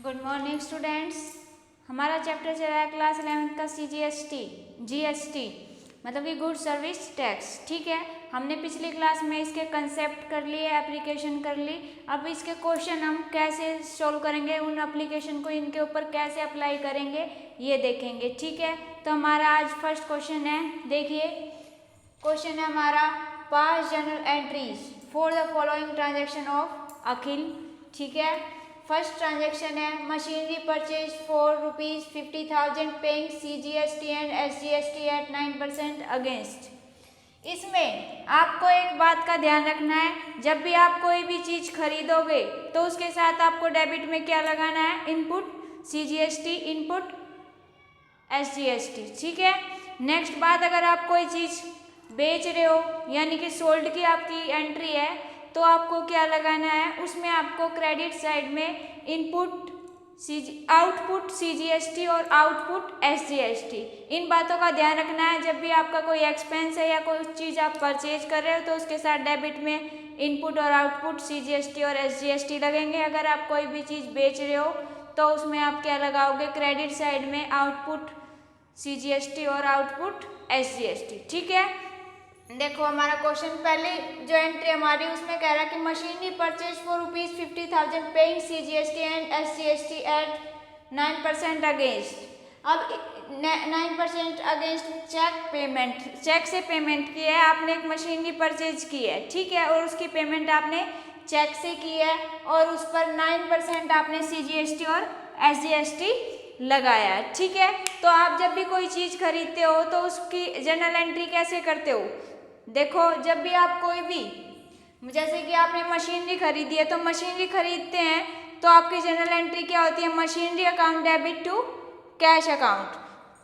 Good morning students. हमारा chapter चल रहा है क्लास 11th का जीएसटी मतलब कि गुड सर्विस टैक्स। ठीक है, हमने पिछली क्लास में इसके कंसेप्ट कर लिए, एप्लीकेशन कर ली। अब इसके क्वेश्चन हम कैसे सोल्व करेंगे, उन एप्लीकेशन को इनके ऊपर कैसे अप्लाई करेंगे ये देखेंगे। ठीक है, तो हमारा आज फर्स्ट क्वेश्चन है, देखिए क्वेश्चन है हमारा, pass journal entries for the following transaction of Akhil. ठीक है, फर्स्ट ट्रांजेक्शन है machinery purchase for ₹50,000 paying CGST and SGST at 9% against. इसमें आपको एक बात का ध्यान रखना है, जब भी आप कोई भी चीज़ खरीदोगे तो उसके साथ आपको डेबिट में क्या लगाना है, इनपुट CGST, इनपुट SGST। ठीक है, नेक्स्ट बात, अगर आप कोई चीज़ बेच रहे हो यानी कि सोल्ड की आपकी एंट्री है तो आपको क्या लगाना है, उसमें आपको क्रेडिट साइड में आउटपुट CGST और आउटपुट SGST, इन बातों का ध्यान रखना है। जब भी आपका कोई एक्सपेंस है या कोई चीज़ आप परचेज कर रहे हो तो उसके साथ डेबिट में इनपुट और आउटपुट CGST और SGST लगेंगे। अगर आप कोई भी चीज़ बेच रहे हो तो उसमें आप क्या लगाओगे, क्रेडिट साइड में आउटपुट CGST और आउटपुट SGST। ठीक है, देखो हमारा क्वेश्चन, पहले जो एंट्री हमारी उसमें कह रहा है कि machinery purchase for ₹50,000 paying CGST and SGST at 9% against. अब 9% अगेंस्ट चेक पेमेंट, चेक से पेमेंट की है आपने, एक मशीनरी परचेज की है। ठीक है, और उसकी पेमेंट आपने चेक से की है और उस पर 9% आपने CGST और SGST लगाया है। ठीक है, तो आप जब भी कोई चीज़ खरीदते हो तो उसकी जर्नल एंट्री कैसे करते हो, देखो जब भी आप कोई भी, जैसे कि आपने मशीनरी खरीदी है तो मशीनरी खरीदते हैं तो आपकी जनरल एंट्री क्या होती है, machinery account debit to cash account.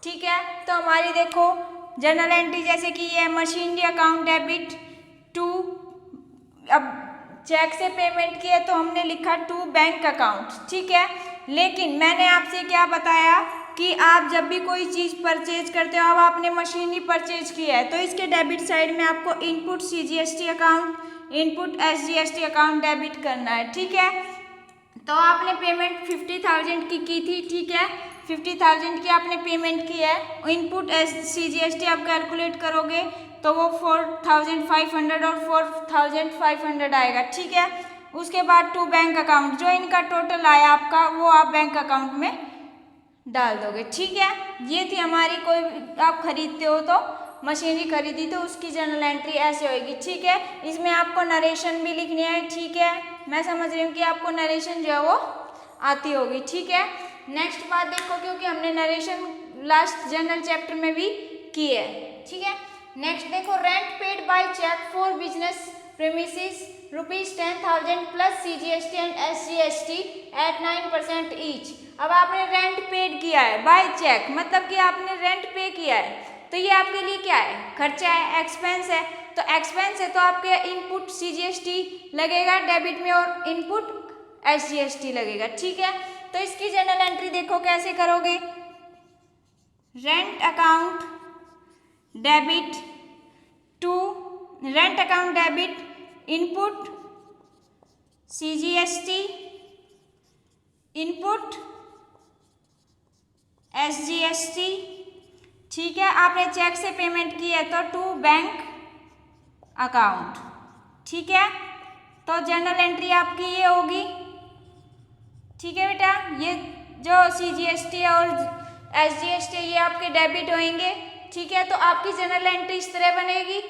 ठीक है, तो हमारी देखो जनरल एंट्री जैसे कि ये मशीनरी अकाउंट डेबिट टू, अब चेक से पेमेंट की है तो हमने लिखा टू बैंक अकाउंट। ठीक है, लेकिन मैंने आपसे क्या बताया कि आप जब भी कोई चीज़ परचेज करते हो, अब आपने मशीनरी परचेज की है तो इसके डेबिट साइड में आपको input CGST account, input SGST account debit करना है। ठीक है, तो आपने पेमेंट 50,000 की थी। ठीक है, 50,000 की आपने पेमेंट की है, इनपुट CGST आप कैलकुलेट करोगे तो वो 4,500 और 4,500 आएगा। ठीक है, उसके बाद टू बैंक अकाउंट, जो इनका टोटल आया आपका वो आप बैंक अकाउंट में डाल दोगे। ठीक है, ये थी हमारी, कोई आप खरीदते हो तो मशीनरी खरीदी तो उसकी जर्नल एंट्री ऐसे होगी। ठीक है, इसमें आपको नरेशन भी लिखनी है। ठीक है, मैं समझ रही हूँ कि आपको नरेशन जो है वो आती होगी। ठीक है, नेक्स्ट बात देखो, क्योंकि हमने नरेशन लास्ट जर्नल चैप्टर में भी की है। ठीक है, नेक्स्ट देखो, rent paid by cheque for business premises ₹10,000 plus CGST and SGST at 9% each. अब आपने रेंट पेड किया है बाय चेक, मतलब कि आपने रेंट पे किया है तो ये आपके लिए क्या है, खर्चा है, एक्सपेंस है। तो एक्सपेंस है तो आपके इनपुट CGST लगेगा डेबिट में और इनपुट SGST लगेगा। ठीक है, तो इसकी जर्नल एंट्री देखो कैसे करोगे, rent account debit to, rent account debit input CGST, input SGST। ठीक है, आपने चेक से पेमेंट की है तो टू बैंक अकाउंट। ठीक है, तो जर्नल एंट्री आपकी ये होगी। ठीक है बेटा, ये जो CGST और SGST ये आपके डेबिट होंगे। ठीक है, तो आपकी जर्नल एंट्री इस तरह बनेगी।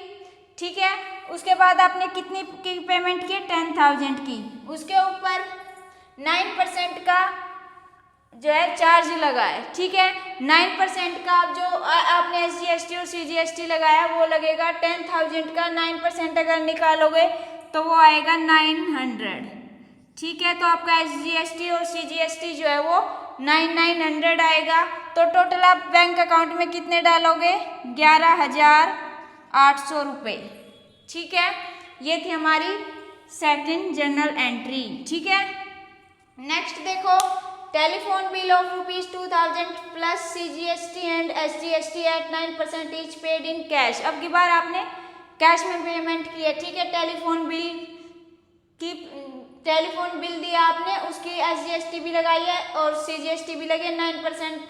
ठीक है, उसके बाद आपने कितनी की पेमेंट की, 10,000 की, उसके ऊपर 9% का जो है चार्ज लगा है। ठीक है, 9% का जो आपने SGST और CGST लगाया वो लगेगा 10,000 का 9% अगर निकालोगे तो वो आएगा 900। ठीक है, तो आपका SGST और CGST जो है वो 900 आएगा। तो टोटल आप बैंक अकाउंट में कितने डालोगे, 11,800 रुपये। ठीक है, ये थी हमारी सेकंड जर्नल एंट्री। ठीक है, नेक्स्ट देखो, telephone bill of ₹2,000 plus CGST and SGST at 9% each paid in cash. अब की बार आपने कैश में पेमेंट की है। ठीक है, टेलीफोन बिल की टेलीफोन बिल दिया आपने, उसकी SGST भी लगाई है और CGST भी लगी है, 9%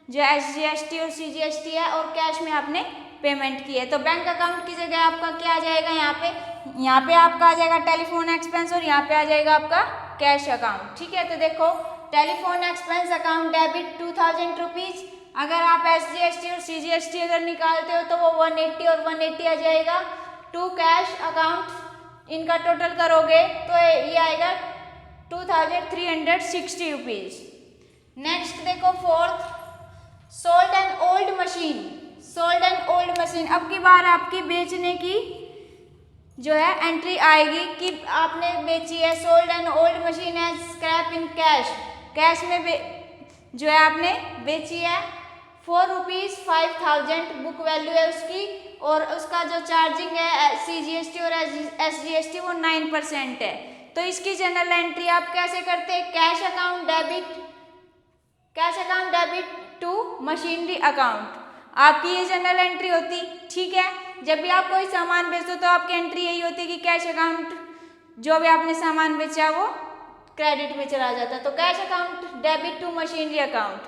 जो SGST और CGST है, और कैश में आपने पेमेंट की है। तो बैंक अकाउंट की जगह आपका क्या आ जाएगा, यहाँ पे आपका आ जाएगा टेलीफोन एक्सपेंस और यहाँ पे आ जाएगा आपका कैश अकाउंट। ठीक है, तो देखो telephone expense account debit 2000 rupees. अगर आप SGST और CGST अगर निकालते हो तो वो 180 और 180 आ जाएगा। टू कैश अकाउंट इनका टोटल करोगे तो ये आएगा 2360 रुपीज। नेक्स्ट देखो fourth, sold and old machine. Sold and old machine, अब की बार आपकी बेचने की जो है एंट्री आएगी कि आपने बेची है। सोल्ड एंड ओल्ड मशीन है स्क्रैप इन कैश, कैश में जो है आपने बेची है। 4 रुपीज़ 5000 बुक वैल्यू है उसकी, और उसका जो चार्जिंग है CGST और SGST वो 9% है। तो इसकी जनरल एंट्री आप कैसे करते हैं, cash account debit to machinery account, आपकी ये जनरल एंट्री होती। ठीक है, जब भी आप कोई सामान बेचो तो आपकी एंट्री यही होती है कि कैश अकाउंट जो भी आपने सामान बेचा वो क्रेडिट में चला जाता है। तो cash account debit to machinery account.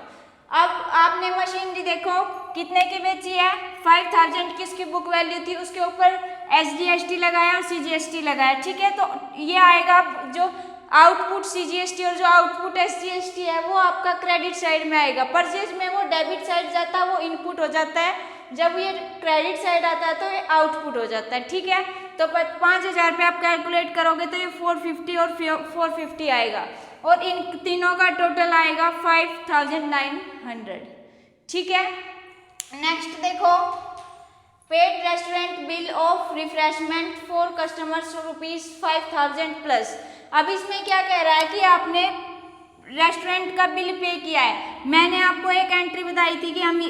अब आपने मशीनरी देखो कितने की बेची है, 5000 की इसकी बुक वैल्यू थी, उसके ऊपर SGST लगाया और CGST लगाया। ठीक है, तो ये आएगा जो आउटपुट CGST और जो आउटपुट SGST है वो आपका क्रेडिट साइड में आएगा। परचेज में वो डेबिट साइड जाता है, वो इनपुट हो जाता है, जब ये क्रेडिट साइड आता है तो ये आउटपुट हो जाता है। ठीक है, तो 5000 पे आप कैलकुलेट करोगे तो ये 450 और 450 आएगा, और इन तीनों का टोटल आएगा 5900। ठीक है, नेक्स्ट देखो paid restaurant bill of refreshment for customers ₹5000 plus. अब इसमें क्या कह रहा है कि आपने रेस्टोरेंट का बिल पे किया है। मैंने आपको एक एंट्री बताई थी कि हम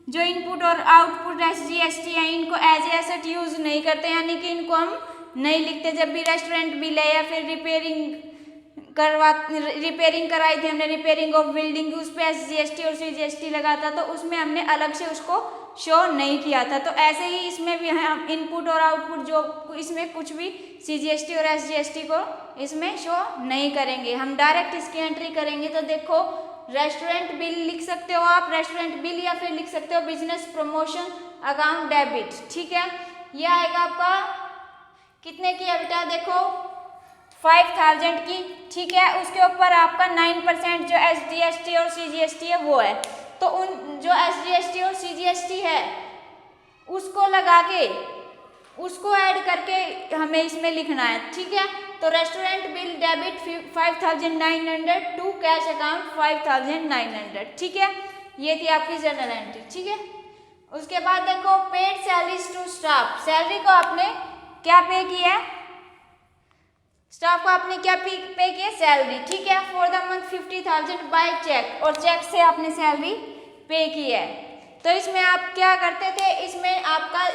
जो इनपुट और आउटपुट SGST है इनको एज एसेट यूज नहीं करते, यानी कि इनको हम नहीं लिखते। जब भी रेस्टोरेंट बिल है या फिर रिपेयरिंग कराई थी हमने, रिपेयरिंग ऑफ बिल्डिंग, उस पर SGST और CGST लगा था, तो उसमें हमने अलग से उसको शो नहीं किया था। तो ऐसे ही इसमें भी हम इनपुट और आउटपुट जो इसमें कुछ भी CGST और SGST को इसमें शो नहीं करेंगे, हम डायरेक्ट इसकी एंट्री करेंगे। तो देखो रेस्टोरेंट बिल लिख सकते हो आप, रेस्टोरेंट बिल, या फिर लिख सकते हो बिजनेस प्रमोशन अकाउंट डेबिट। ठीक है, यह आएगा आपका कितने की है बेटा, देखो 5000 की। ठीक है, उसके ऊपर आपका 9% जो SGST और CGST है वो है, तो उन जो SGST और CGST है उसको लगा के उसको ऐड करके हमें इसमें लिखना है। ठीक है, तो restaurant bill debit 5900 to cash account 5900। ठीक है, ये थी आपकी जनरल एंट्री। ठीक है, उसके बाद देखो paid salaries to staff. Salary को आपने क्या पे किया है, स्टाफ को आपने क्या पे किया, सैलरी। ठीक है, for the month 50,000 by cheque, और चेक से आपने सैलरी पे की है। तो इसमें आप क्या करते थे, इसमें आपका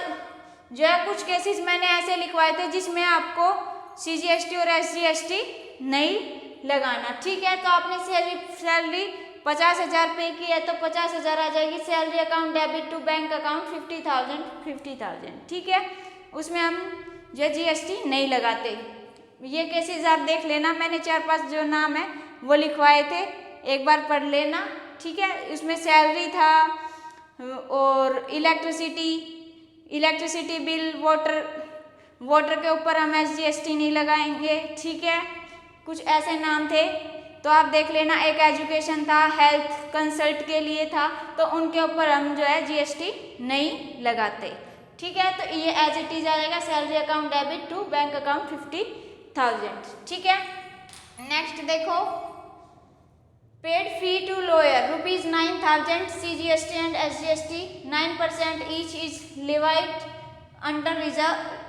जो है कुछ केसेस मैंने ऐसे लिखवाए थे जिसमें आपको CGST और SGST नहीं लगाना। ठीक है, तो आपने सैलरी 50,000 पे की है तो 50,000 आ जाएगी। Salary account debit to bank account 50,000। ठीक है, उसमें हम जो GST नहीं लगाते। ये केसेस आप देख लेना, मैंने 4-5 जो नाम है वो लिखवाए थे, एक बार पढ़ लेना। ठीक है, उसमें सैलरी था और इलेक्ट्रिसिटी बिल, वाटर के ऊपर हम SGST नहीं लगाएंगे। ठीक है, कुछ ऐसे नाम थे तो आप देख लेना। एक एजुकेशन था, हेल्थ कंसल्ट के लिए था, तो उनके ऊपर हम जो है GST नहीं लगाते। ठीक है, तो ये एज इट इज आ जाएगा salary account debit to bank account 50,000। ठीक है, नेक्स्ट देखो paid fee to lawyer ₹9,000 CGST and SGST 9% each is levied under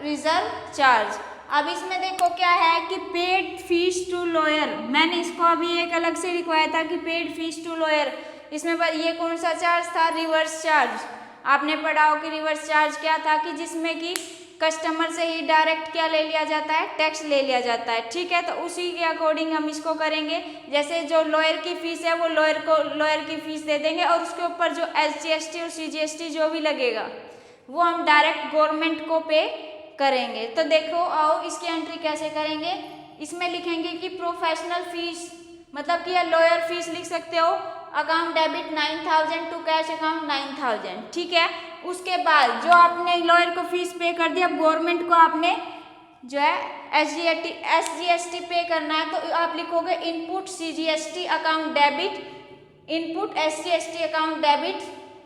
reverse charge. अब इसमें देखो क्या है कि पेड फीस टू लॉयर, मैंने इसको अभी एक अलग से लिखवाया था कि पेड फीस टू लॉयर। इसमें ये कौन सा चार्ज था, रिवर्स चार्ज। आपने पढ़ा हो कि रिवर्स चार्ज क्या था, कि जिसमें कि कस्टमर से ही डायरेक्ट क्या ले लिया जाता है, टैक्स ले लिया जाता है। ठीक है, तो उसी के अकॉर्डिंग हम इसको करेंगे। जैसे जो लॉयर की फीस है वो लॉयर की फीस दे देंगे, और उसके ऊपर जो SGST और CGST जो भी लगेगा वो हम डायरेक्ट गवर्नमेंट को पे करेंगे। तो देखो आओ इसकी एंट्री कैसे करेंगे। इसमें लिखेंगे कि प्रोफेशनल फीस, मतलब कि या लॉयर फीस लिख सकते हो, account debit 9000 to cash account 9000, ठीक है। उसके बाद जो आपने लॉयर को फीस पे कर दिया, गवर्नमेंट को आपने जो है SGST पे करना है, तो आप लिखोगे input CGST account debit, input SGST account debit,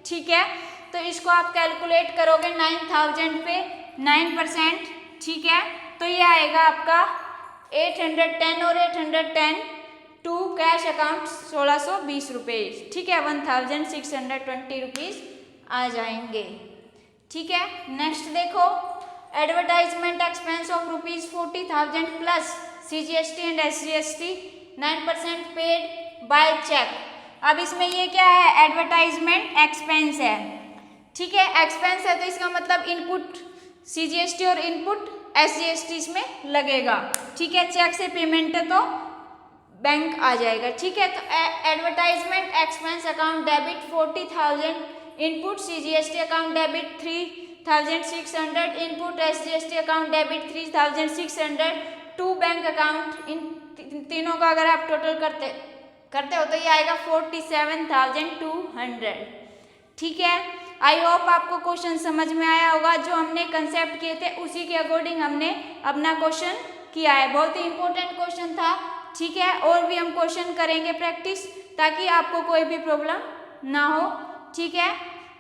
ठीक है। तो इसको आप कैलकुलेट करोगे 9000 पे 9%, ठीक है। तो ये आएगा आपका 810 और 810 टू कैश अकाउंट 1620 रुपीज़, ठीक है। 1620 रुपीज़ आ जाएंगे, ठीक है। नेक्स्ट देखो, advertisement expense of ₹40,000 plus CGST and SGST 9% paid by cheque. अब इसमें ये क्या है, एडवर्टाइजमेंट एक्सपेंस है, ठीक है। एक्सपेंस है तो इसका मतलब इनपुट CGST और इनपुट SGST इसमें लगेगा, ठीक है। चेक से पेमेंट है तो बैंक आ जाएगा, ठीक है। तो advertisement expense account debit 40,000, input CGST account debit 3,600, input SGST account debit 3,600 to bank account. इन तीनों का अगर आप टोटल करते हो तो ये आएगा 47,200, ठीक है। आई होप आपको क्वेश्चन समझ में आया होगा। जो हमने कंसेप्ट किए थे उसी के अकॉर्डिंग हमने अपना क्वेश्चन किया है। बहुत ही इंपॉर्टेंट क्वेश्चन था, ठीक है। और भी हम क्वेश्चन करेंगे प्रैक्टिस, ताकि आपको कोई भी प्रॉब्लम ना हो, ठीक है।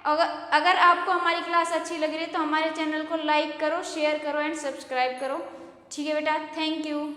अगर आपको हमारी क्लास अच्छी लग रही है तो हमारे चैनल को लाइक करो, शेयर करो एंड सब्सक्राइब करो, ठीक है बेटा। Thank you.